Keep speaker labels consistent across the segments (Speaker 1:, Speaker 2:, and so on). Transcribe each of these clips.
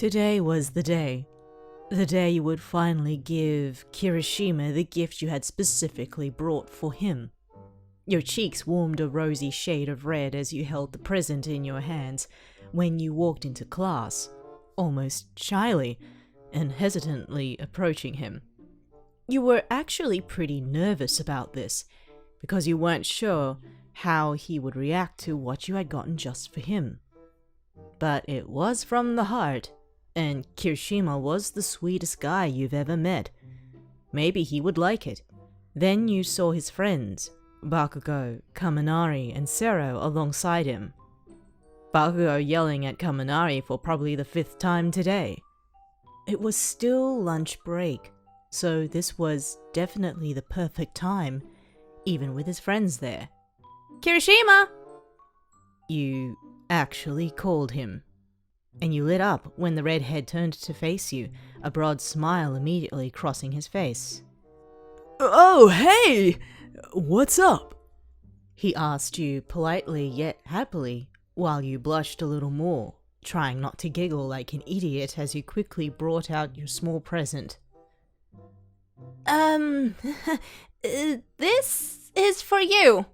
Speaker 1: Today was the day. The day you would finally give Kirishima the gift you had specifically brought for him. Your cheeks warmed a rosy shade of red as you held the present in your hands when you walked into class, almost shyly and hesitantly approaching him. You were actually pretty nervous about this, because you weren't sure how he would react to what you had gotten just for him. But it was from the heart, and Kirishima was the sweetest guy you've ever met. Maybe he would like it. Then you saw his friends, Bakugo, Kaminari, and Sero alongside him. Bakugo yelling at Kaminari for probably the 5th time today. It was still lunch break, so this was definitely the perfect time, even with his friends there. Kirishima! You actually called him. And you lit up when the redhead turned to face you, a broad smile immediately crossing his face.
Speaker 2: Oh, hey! What's up?
Speaker 1: He asked you politely yet happily, while you blushed a little more, trying not to giggle like an idiot as you quickly brought out your small present.
Speaker 3: This is for you.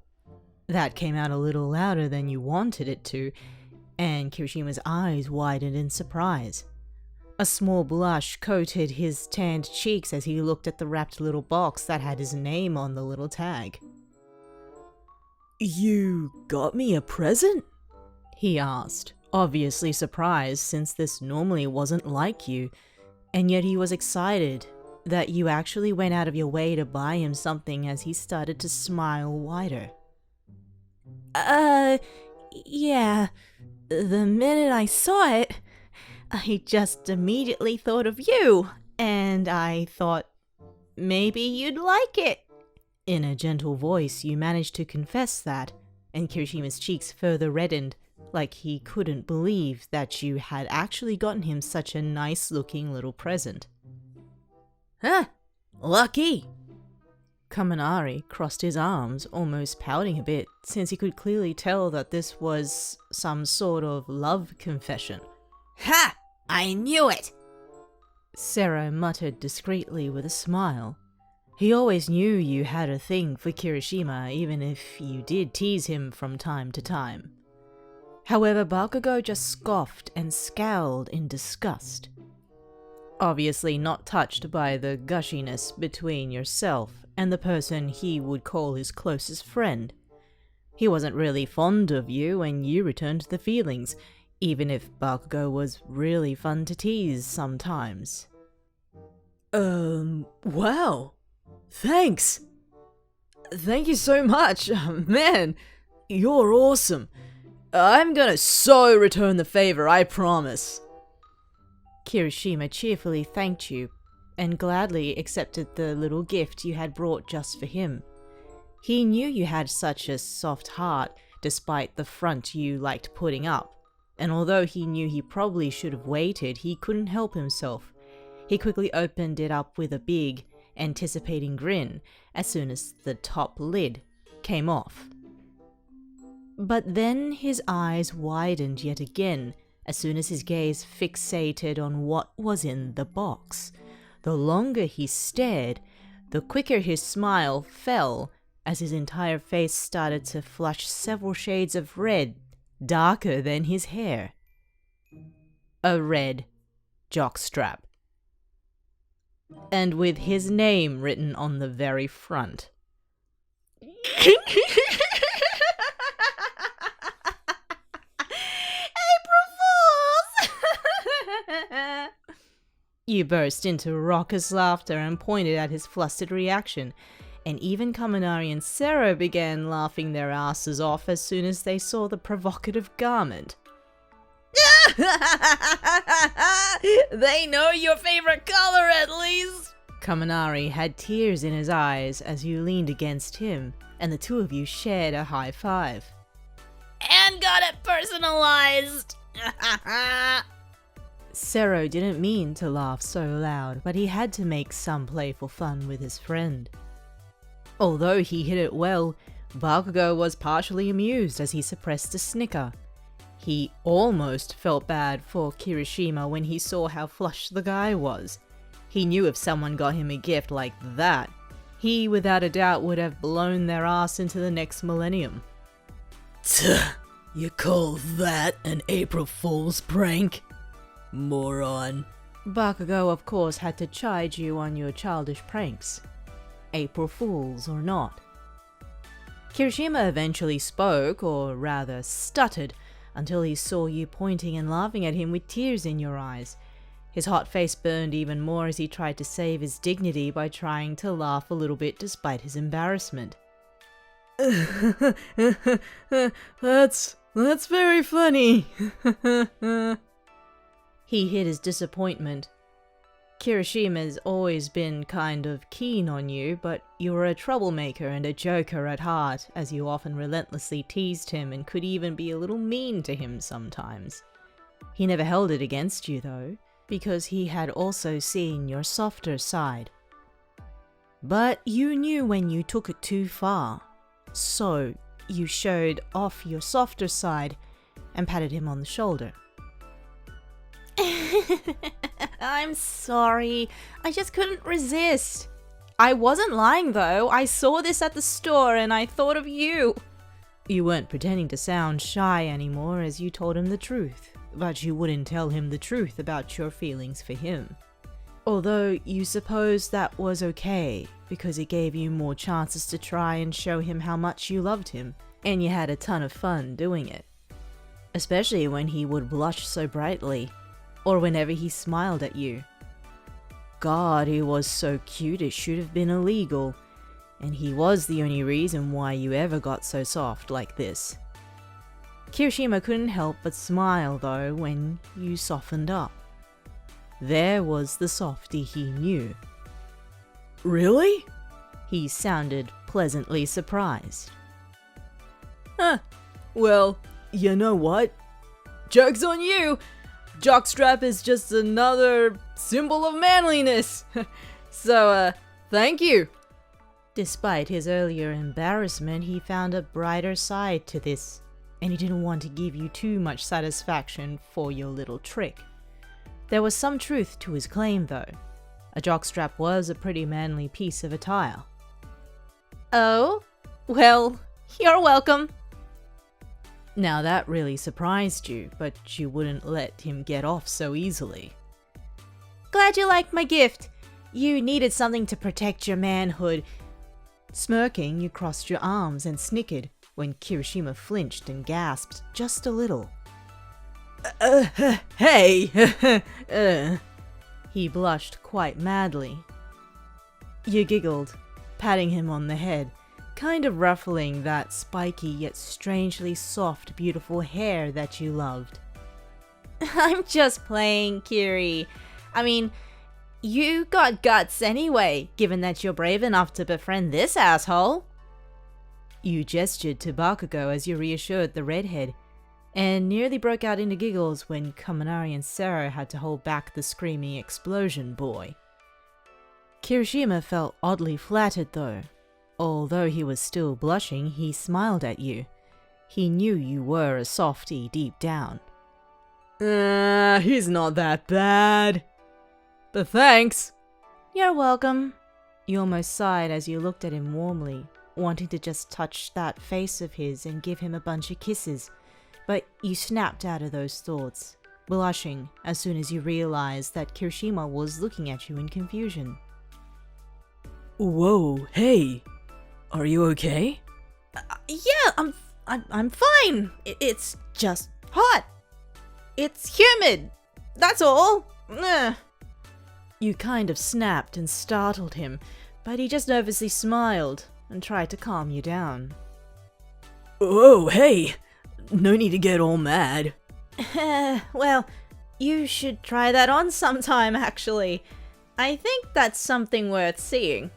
Speaker 1: That came out a little louder than you wanted it to, and Kirishima's eyes widened in surprise. A small blush coated his tanned cheeks as he looked at the wrapped little box that had his name on the little tag.
Speaker 2: You got me a present?
Speaker 1: He asked, obviously surprised since this normally wasn't like you, and yet he was excited that you actually went out of your way to buy him something as he started to smile wider.
Speaker 3: Yeah. The minute I saw it, I just immediately thought of you, and I thought maybe you'd like it.
Speaker 1: In a gentle voice, you managed to confess that, and Kirishima's cheeks further reddened, like he couldn't believe that you had actually gotten him such a nice-looking little present.
Speaker 3: Huh? Lucky.
Speaker 1: Kaminari crossed his arms, almost pouting a bit, since he could clearly tell that this was some sort of love confession.
Speaker 3: Ha! I knew it!
Speaker 1: Sero muttered discreetly with a smile. He always knew you had a thing for Kirishima, even if you did tease him from time to time. However, Bakugo just scoffed and scowled in disgust. Obviously not touched by the gushiness between yourself and the person he would call his closest friend. He wasn't really fond of you and you returned the feelings, even if Bakugo was really fun to tease sometimes.
Speaker 2: Wow. Thanks. Thank you so much. Man, you're awesome. I'm gonna so return the favor, I promise.
Speaker 1: Kirishima cheerfully thanked you, and gladly accepted the little gift you had brought just for him. He knew you had such a soft heart, despite the front you liked putting up, and although he knew he probably should have waited, he couldn't help himself. He quickly opened it up with a big, anticipating grin as soon as the top lid came off. But then his eyes widened yet again as soon as his gaze fixated on what was in the box. The longer he stared, the quicker his smile fell as his entire face started to flush several shades of red, darker than his hair. A red jockstrap. And with his name written on the very front. You burst into raucous laughter and pointed at his flustered reaction, and even Kaminari and Sero began laughing their asses off as soon as they saw the provocative garment.
Speaker 3: They know your favorite color at least.
Speaker 1: Kaminari had tears in his eyes as you leaned against him, and the two of you shared a high five.
Speaker 3: And got it personalized.
Speaker 1: Sero didn't mean to laugh so loud, but he had to make some playful fun with his friend. Although he hit it well, Bakugo was partially amused as he suppressed a snicker. He almost felt bad for Kirishima when he saw how flushed the guy was. He knew if someone got him a gift like that, he without a doubt would have blown their ass into the next millennium.
Speaker 2: Tuh, you call that an April Fool's prank? Moron.
Speaker 1: Bakugo, of course, had to chide you on your childish pranks, April Fools or not. Kirishima eventually spoke, or rather stuttered, until he saw you pointing and laughing at him with tears in your eyes. His hot face burned even more as he tried to save his dignity by trying to laugh a little bit despite his embarrassment.
Speaker 2: That's very funny.
Speaker 1: He hid his disappointment. Kirishima's always been kind of keen on you, but you were a troublemaker and a joker at heart, as you often relentlessly teased him and could even be a little mean to him sometimes. He never held it against you though, because he had also seen your softer side. But you knew when you took it too far, so you showed off your softer side and patted him on the shoulder.
Speaker 3: I'm sorry. I just couldn't resist. I wasn't lying though. I saw this at the store and I thought of you.
Speaker 1: You weren't pretending to sound shy anymore as you told him the truth, but you wouldn't tell him the truth about your feelings for him. Although you supposed that was okay, because it gave you more chances to try and show him how much you loved him, and you had a ton of fun doing it. Especially when he would blush so brightly, or whenever he smiled at you. God, he was so cute it should have been illegal, and he was the only reason why you ever got so soft like this. Kirishima couldn't help but smile though when you softened up. There was the softy he knew.
Speaker 2: Really?
Speaker 1: He sounded pleasantly surprised.
Speaker 2: Well, you know what? Joke's on you! Jockstrap is just another symbol of manliness. So, thank you.
Speaker 1: Despite his earlier embarrassment, he found a brighter side to this, and he didn't want to give you too much satisfaction for your little trick. There was some truth to his claim though. A jockstrap was a pretty manly piece of attire.
Speaker 3: Oh? Well, you're welcome.
Speaker 1: Now that really surprised you, but you wouldn't let him get off so easily.
Speaker 3: Glad you liked my gift. You needed something to protect your manhood.
Speaker 1: Smirking, you crossed your arms and snickered when Kirishima flinched and gasped just a little.
Speaker 2: Hey!
Speaker 1: He blushed quite madly. You giggled, patting him on the head, kind of ruffling that spiky yet strangely soft, beautiful hair that you loved.
Speaker 3: I'm just playing, Kiri. I mean, you got guts anyway, given that you're brave enough to befriend this asshole.
Speaker 1: You gestured to Bakugo as you reassured the redhead, and nearly broke out into giggles when Kaminari and Sero had to hold back the screaming explosion boy. Kirishima felt oddly flattered though. Although he was still blushing, he smiled at you. He knew you were a softie deep down.
Speaker 2: He's not that bad. But thanks.
Speaker 3: You're welcome.
Speaker 1: You almost sighed as you looked at him warmly, wanting to just touch that face of his and give him a bunch of kisses. But you snapped out of those thoughts, blushing as soon as you realized that Kirishima was looking at you in confusion.
Speaker 2: Whoa, hey. Are you okay?
Speaker 3: Yeah, I'm fine. It's just hot. It's humid. That's all.
Speaker 1: You kind of snapped and startled him, but he just nervously smiled and tried to calm you down.
Speaker 2: Oh, hey. No need to get all mad.
Speaker 3: Well, you should try that on sometime, actually. I think that's something worth seeing.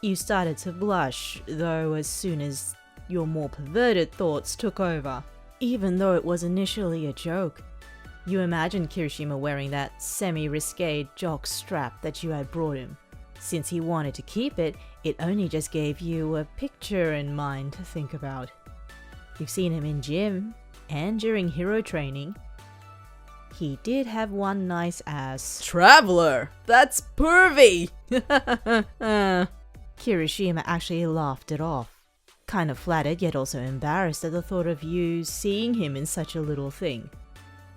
Speaker 1: You started to blush, though, as soon as your more perverted thoughts took over. Even though it was initially a joke, you imagined Kirishima wearing that semi-risque jock strap that you had brought him. Since he wanted to keep it, it only just gave you a picture in mind to think about. You've seen him in gym, and during hero training, he did have one nice ass.
Speaker 2: Traveler! That's pervy!
Speaker 1: Kirishima actually laughed it off, kind of flattered yet also embarrassed at the thought of you seeing him in such a little thing.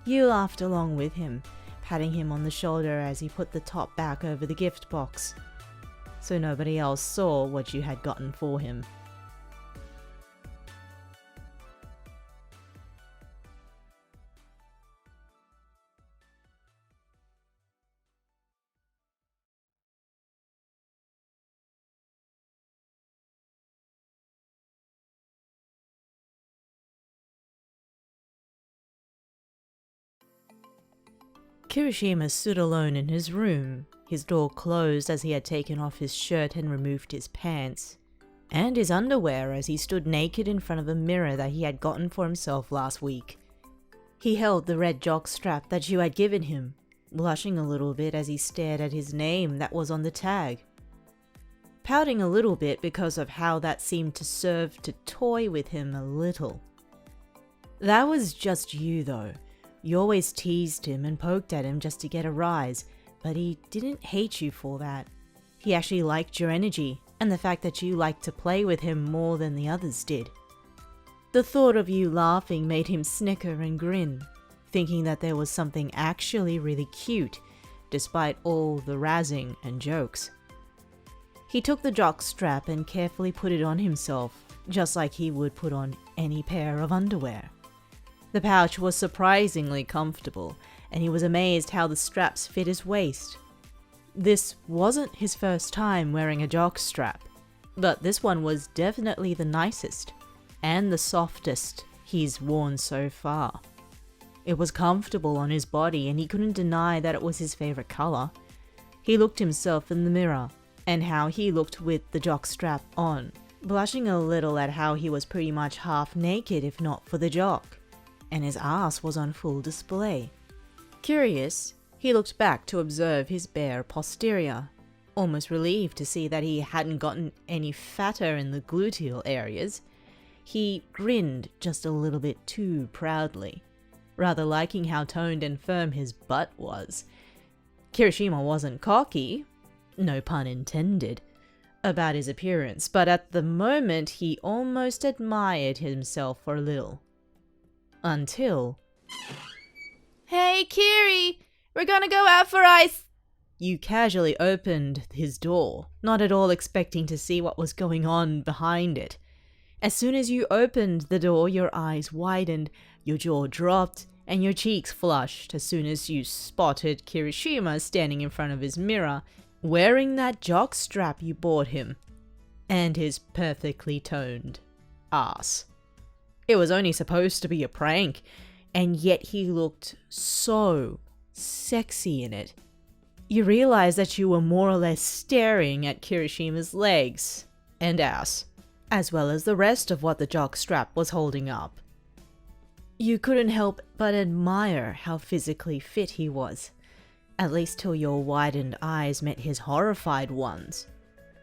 Speaker 1: You laughed along with him, patting him on the shoulder as he put the top back over the gift box, so nobody else saw what you had gotten for him. Kirishima stood alone in his room, his door closed as he had taken off his shirt and removed his pants, and his underwear as he stood naked in front of a mirror that he had gotten for himself last week. He held the red jockstrap that you had given him, blushing a little bit as he stared at his name that was on the tag, pouting a little bit because of how that seemed to serve to toy with him a little. That was just you though. You always teased him and poked at him just to get a rise, but he didn't hate you for that. He actually liked your energy and the fact that you liked to play with him more than the others did. The thought of you laughing made him snicker and grin, thinking that there was something actually really cute, despite all the razzing and jokes. He took the jock strap and carefully put it on himself, just like he would put on any pair of underwear. The pouch was surprisingly comfortable, and he was amazed how the straps fit his waist. This wasn't his first time wearing a jock strap, but this one was definitely the nicest, and the softest he's worn so far. It was comfortable on his body, and he couldn't deny that it was his favorite color. He looked himself in the mirror, and how he looked with the jock strap on, blushing a little at how he was pretty much half naked if not for the jock, and his ass was on full display. Curious, he looked back to observe his bare posterior, almost relieved to see that he hadn't gotten any fatter in the gluteal areas. He grinned just a little bit too proudly, rather liking how toned and firm his butt was. Kirishima wasn't cocky, no pun intended, about his appearance, but at the moment he almost admired himself for a little. Until...
Speaker 3: Hey, Kiri! We're gonna go out for ice!
Speaker 1: You casually opened his door, not at all expecting to see what was going on behind it. As soon as you opened the door, your eyes widened, your jaw dropped, and your cheeks flushed as soon as you spotted Kirishima standing in front of his mirror, wearing that jock strap you bought him, and his perfectly toned ass. It was only supposed to be a prank, and yet he looked so sexy in it. You realized that you were more or less staring at Kirishima's legs and ass, as well as the rest of what the jock strap was holding up. You couldn't help but admire how physically fit he was, at least till your widened eyes met his horrified ones.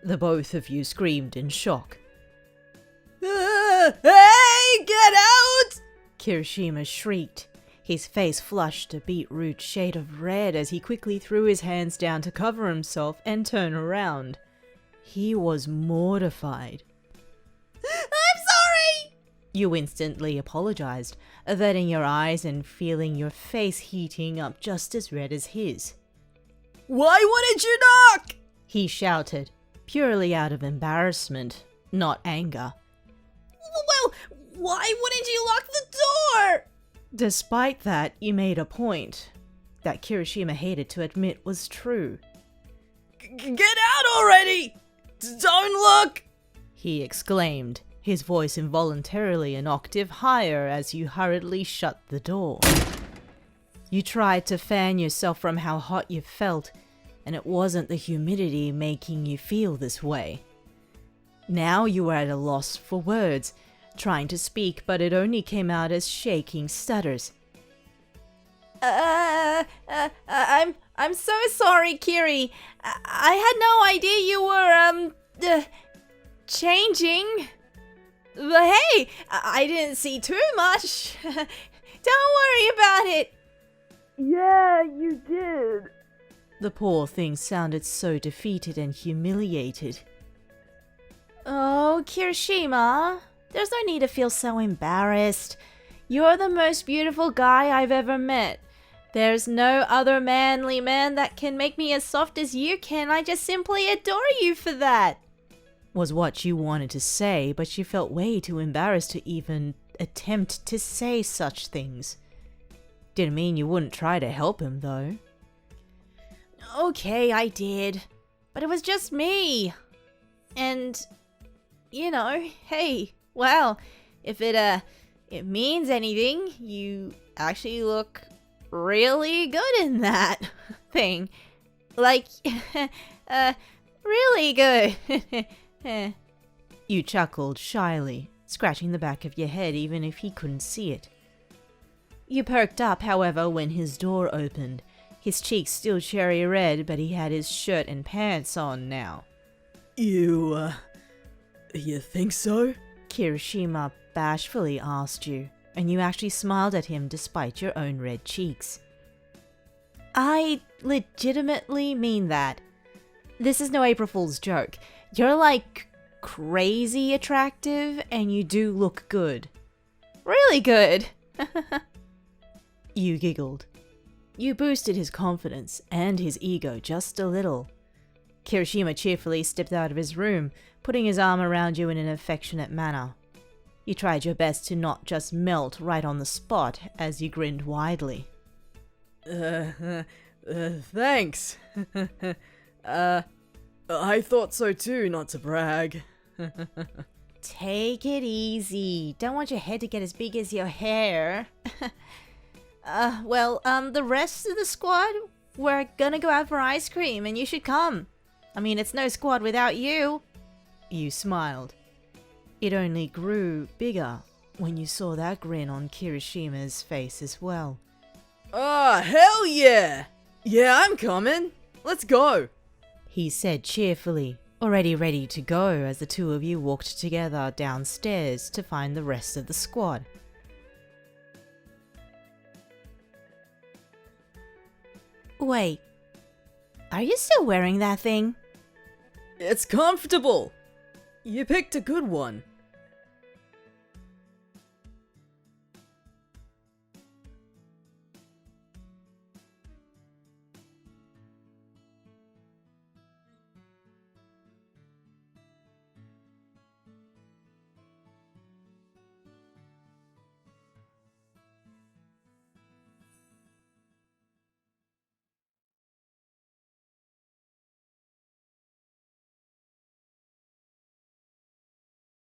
Speaker 1: The both of you screamed in shock.
Speaker 2: Hey, get out!
Speaker 1: Kirishima shrieked, his face flushed a beetroot shade of red as he quickly threw his hands down to cover himself and turn around. He was mortified.
Speaker 2: I'm sorry!
Speaker 1: You instantly apologized, averting your eyes and feeling your face heating up just as red as his.
Speaker 2: Why wouldn't you knock?
Speaker 1: He shouted, purely out of embarrassment, not anger.
Speaker 2: Well, why wouldn't you lock the door?
Speaker 1: Despite that, you made a point that Kirishima hated to admit was true.
Speaker 2: Get out already! Don't look!
Speaker 1: He exclaimed, his voice involuntarily an octave higher as you hurriedly shut the door. You tried to fan yourself from how hot you felt, and it wasn't the humidity making you feel this way. Now you were at a loss for words, trying to speak, but it only came out as shaking stutters.
Speaker 3: I'm so sorry, Kiri. I had no idea you were, changing. But hey, I didn't see too much. Don't worry about it.
Speaker 2: Yeah, you did.
Speaker 1: The poor thing sounded so defeated and humiliated.
Speaker 3: Oh, Kirishima, there's no need to feel so embarrassed. You're the most beautiful guy I've ever met. There's no other manly man that can make me as soft as you can. I just simply adore you for that.
Speaker 1: Was what you wanted to say, but she felt way too embarrassed to even attempt to say such things. Didn't mean you wouldn't try to help him, though.
Speaker 3: Okay, I did. But it was just me. And, you know, hey, well, if it means anything, you actually look really good in that thing. Like, really good.
Speaker 1: You chuckled shyly, scratching the back of your head even if he couldn't see it. You perked up, however, when his door opened. His cheeks still cherry red, but he had his shirt and pants on now.
Speaker 2: You think so?
Speaker 1: Kirishima bashfully asked you, and you actually smiled at him despite your own red cheeks. I legitimately mean that. This is no April Fool's joke. You're like crazy attractive, and you do look good.
Speaker 3: Really good.
Speaker 1: You giggled. You boosted his confidence and his ego just a little. Kirishima cheerfully stepped out of his room, putting his arm around you in an affectionate manner. You tried your best to not just melt right on the spot as you grinned widely.
Speaker 2: Thanks. I thought so too, not to brag.
Speaker 3: Take it easy. Don't want your head to get as big as your hair. The rest of the squad, we're gonna go out for ice cream and you should come. I mean, it's no squad without you.
Speaker 1: You smiled. It only grew bigger when you saw that grin on Kirishima's face as well.
Speaker 2: Ah, hell yeah! Yeah, I'm coming. Let's go.
Speaker 1: He said cheerfully, already ready to go as the two of you walked together downstairs to find the rest of the squad.
Speaker 3: Wait, are you still wearing that thing?
Speaker 2: It's comfortable. You picked a good one.